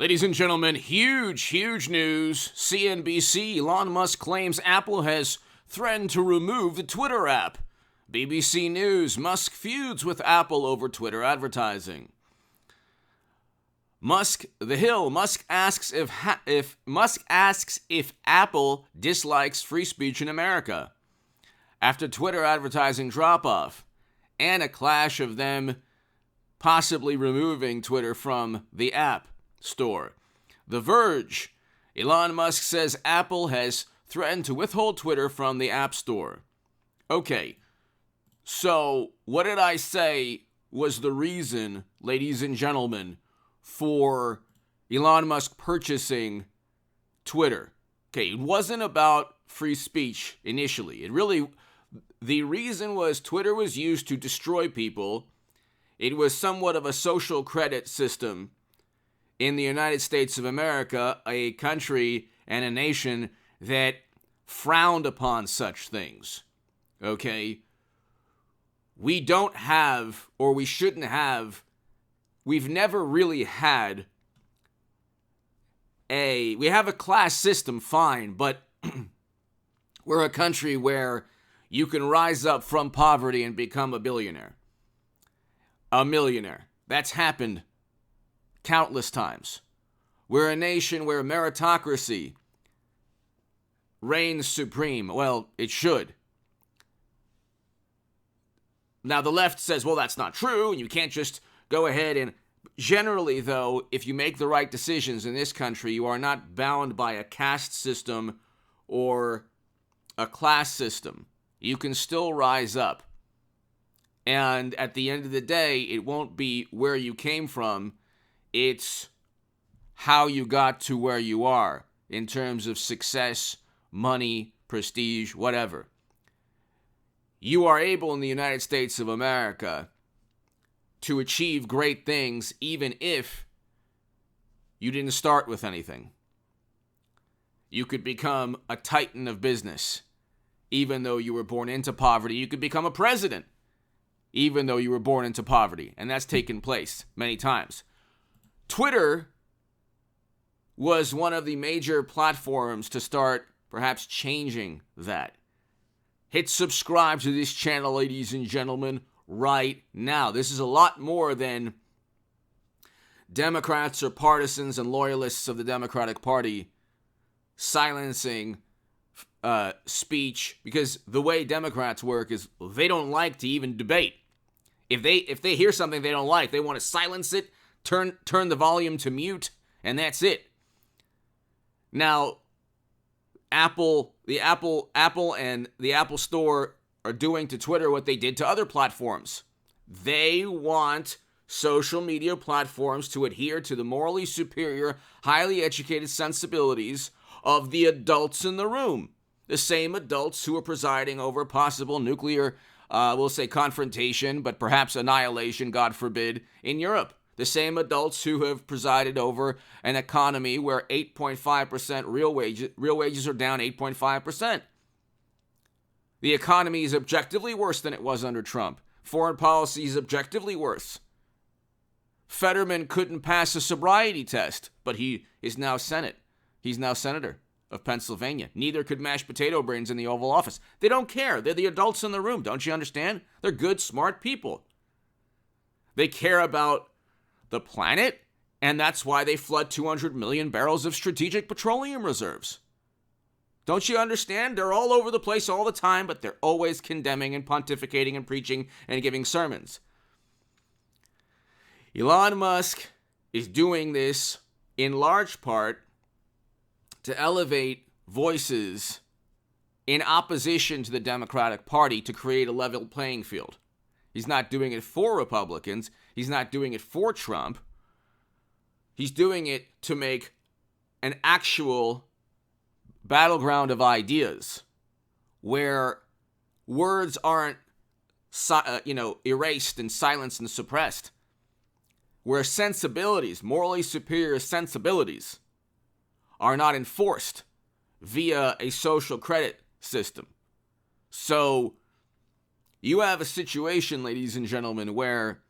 Ladies and gentlemen, huge news. CNBC, Elon Musk claims Apple has threatened to remove the Twitter app. BBC News, Musk feuds with Apple over Twitter advertising. The Hill, Musk asks if Apple dislikes free speech in America. After Twitter advertising drop-off and a clash of them possibly removing Twitter from the app store. The Verge, Elon Musk says Apple has threatened to withhold Twitter from the App Store. Okay, so what did I say was the reason, ladies and gentlemen, for Elon Musk purchasing Twitter? Okay, it wasn't about free speech initially. The reason was Twitter was used to destroy people. It was somewhat of a social credit system in the United States of America, a country and a nation that frowned upon such things. Okay? We don't have, or we shouldn't have, we've never really had we have a class system, fine, but we're a country where you can rise up from poverty and become a billionaire. A millionaire. That's happened countless times. We're a nation where meritocracy reigns supreme. Well, it should. Now, the left says, well, that's not true, and you can't just go ahead and... Generally, though, if you make the right decisions in this country, you are not bound by a caste system or a class system. You can still rise up. And at the end of the day, it won't be where you came from. It's how you got to where you are in terms of success, money, prestige, whatever. You are able in the United States of America to achieve great things even if you didn't start with anything. You could become a titan of business even though you were born into poverty. You could become a president even though you were born into poverty. And that's taken place many times. Twitter was one of the major platforms to start perhaps changing that. Hit subscribe to this channel, ladies and gentlemen, right now. This is a lot more than Democrats or partisans and loyalists of the Democratic Party silencing speech, because the way Democrats work is they don't like to even debate. If they hear something they don't like, they want to silence it, turn the volume to mute, and that's it. Now, Apple and the Apple Store are doing to Twitter what they did to other platforms. They want social media platforms to adhere to the morally superior, highly educated sensibilities of the adults in the room. The same adults who are presiding over possible nuclear, we'll say confrontation, but perhaps annihilation, God forbid, in Europe. The same adults who have presided over an economy where 8.5% real wages are down 8.5%. The economy is objectively worse than it was under Trump. Foreign policy is objectively worse. Fetterman couldn't pass a sobriety test, but he is now Senate. He's now senator of Pennsylvania. Neither could mashed potato brains in the Oval Office. They don't care. They're the adults in the room. Don't you understand? They're good, smart people. They care about the planet, and that's why they flood 200 million barrels of strategic petroleum reserves. Don't you understand? They're all over the place all the time, but they're always condemning and pontificating and preaching and giving sermons. Elon Musk is doing this in large part to elevate voices in opposition to the Democratic Party to create a level playing field. He's not doing it for Republicans. He's not doing it for Trump. He's doing it to make an actual battleground of ideas where words aren't, erased and silenced and suppressed, where sensibilities, morally superior sensibilities, are not enforced via a social credit system. So you have a situation, ladies and gentlemen, where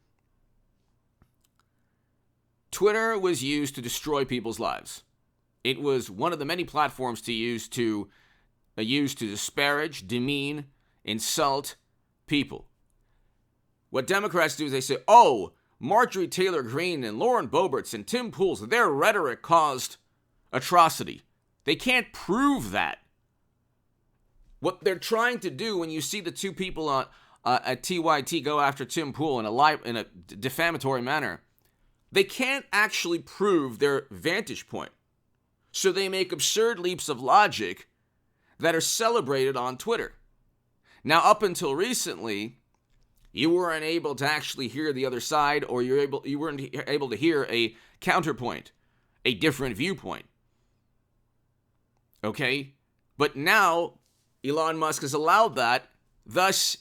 Twitter was used to destroy people's lives. It was one of the many platforms to use to disparage, demean, insult people. What Democrats do is they say, oh, Marjorie Taylor Greene and Lauren Boeberts and Tim Pool's, their rhetoric caused atrocity. They can't prove that. What they're trying to do when you see the two people on at TYT go after Tim Pool in a defamatory manner, they can't actually prove their vantage point. So they make absurd leaps of logic that are celebrated on Twitter. Now, up until recently, you weren't able to actually hear the other side, or you weren't able to hear a counterpoint, a different viewpoint. Okay? But now, Elon Musk has allowed that, thus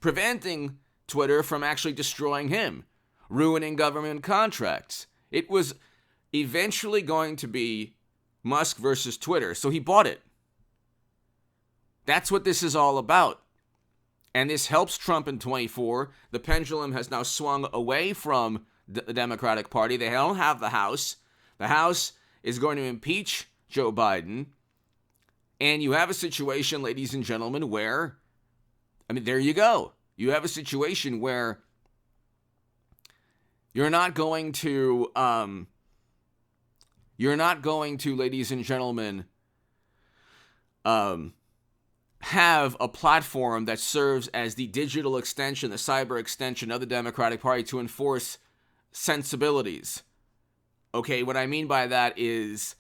preventing Twitter from actually destroying him, ruining government contracts. It was eventually going to be Musk versus Twitter, so he bought it. That's what this is all about. And this helps Trump in 24. The pendulum has now swung away from the Democratic Party. They don't have the House. The House is going to impeach Joe Biden. And you have a situation, ladies and gentlemen, where, there you go. You have a situation where you're not going to, ladies and gentlemen, have a platform that serves as the digital extension, the cyber extension of the Democratic Party to enforce sensibilities. Okay, what I mean by that is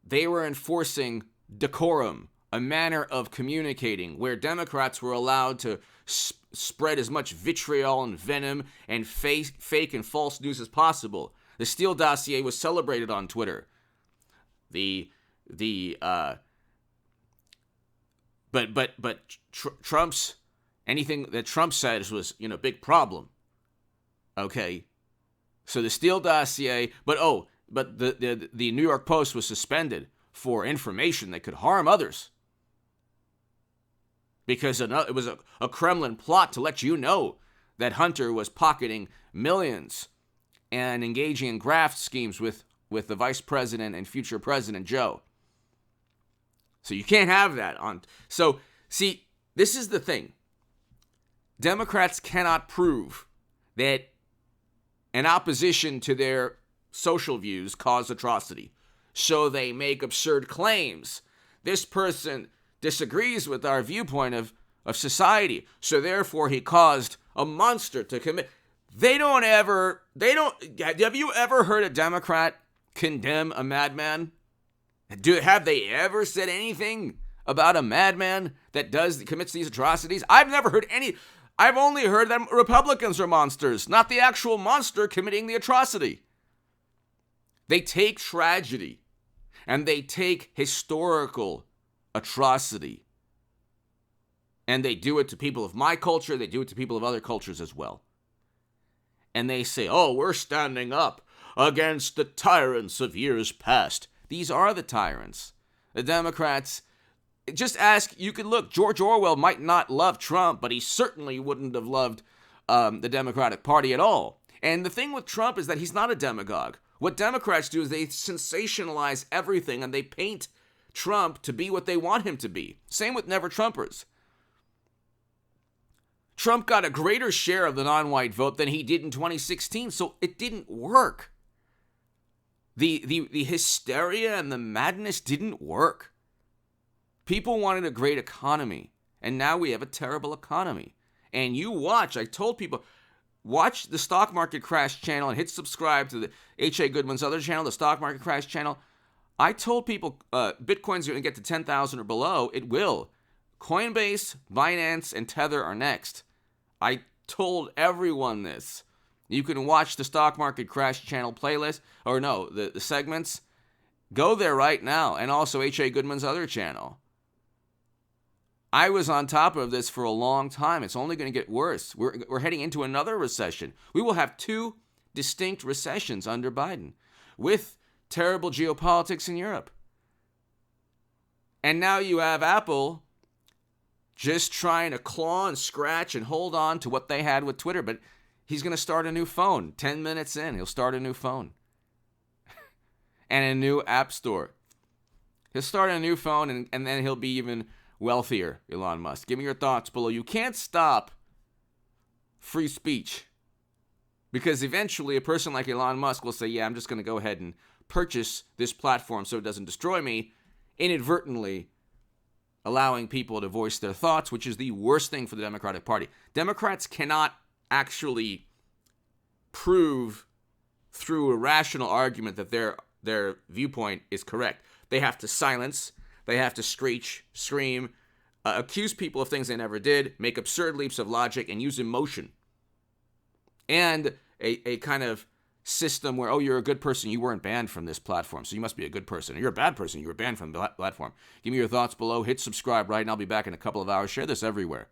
they were enforcing decorum, a manner of communicating where Democrats were allowed to spread as much vitriol and venom and fake and false news as possible. The Steele dossier was celebrated on Twitter. But Trump's, anything that Trump said was, big problem. Okay. So the Steele dossier, but the New York Post was suspended for information that could harm others. Because it was a Kremlin plot to let you know that Hunter was pocketing millions and engaging in graft schemes with the vice president and future president, Joe. So you can't have that on. So, see, this is the thing. Democrats cannot prove that an opposition to their social views caused atrocity. So they make absurd claims. This person disagrees with our viewpoint of society, so therefore he caused a monster to commit. Have you ever heard a Democrat condemn a madman? Have they ever said anything about a madman that commits these atrocities? I've never heard any. I've only heard that Republicans are monsters, not the actual monster committing the atrocity. They take tragedy and they take historical atrocity and they do it to people of my culture. They do it to people of other cultures as well. And they say, oh, we're standing up against the tyrants of years past. These are the tyrants. The Democrats, just ask, you can look, George Orwell might not love Trump, but he certainly wouldn't have loved the Democratic Party at all. And the thing with Trump is that he's not a demagogue. What Democrats do is they sensationalize everything and they paint Trump to be what they want him to be. Same with Never Trumpers. Trump got a greater share of the non-white vote than he did in 2016, so it didn't work. The hysteria and the madness didn't work. People wanted a great economy, and now we have a terrible economy. And you watch, I told people, watch the Stock Market Crash channel and hit subscribe to the H.A. Goodman's other channel, the Stock Market Crash channel. I told people Bitcoin's going to get to 10,000 or below. It will. Coinbase, Binance, and Tether are next. I told everyone this. You can watch the Stock Market Crash channel playlist, or no, the segments. Go there right now, and also H.A. Goodman's other channel. I was on top of this for a long time. It's only going to get worse. We're heading into another recession. We will have 2 distinct recessions under Biden, with terrible geopolitics in Europe. And now you have Apple just trying to claw and scratch and hold on to what they had with Twitter, but he's going to start a new phone. 10 minutes in, he'll start a new phone. and a new app store. He'll start a new phone, and then he'll be even wealthier, Elon Musk. Give me your thoughts below. You can't stop free speech, because eventually a person like Elon Musk will say, yeah, I'm just going to go ahead and purchase this platform so it doesn't destroy me, inadvertently allowing people to voice their thoughts, which is the worst thing for the Democratic Party. Democrats cannot actually prove through a rational argument that their viewpoint is correct. They have to silence, they have to screech, scream, accuse people of things they never did, make absurd leaps of logic, and use emotion. And a kind of system where, oh, you're a good person, you weren't banned from this platform, so you must be a good person. Or you're a bad person, you were banned from the platform. Give me your thoughts below. Hit subscribe right now. I'll be back in a couple of hours. Share this everywhere.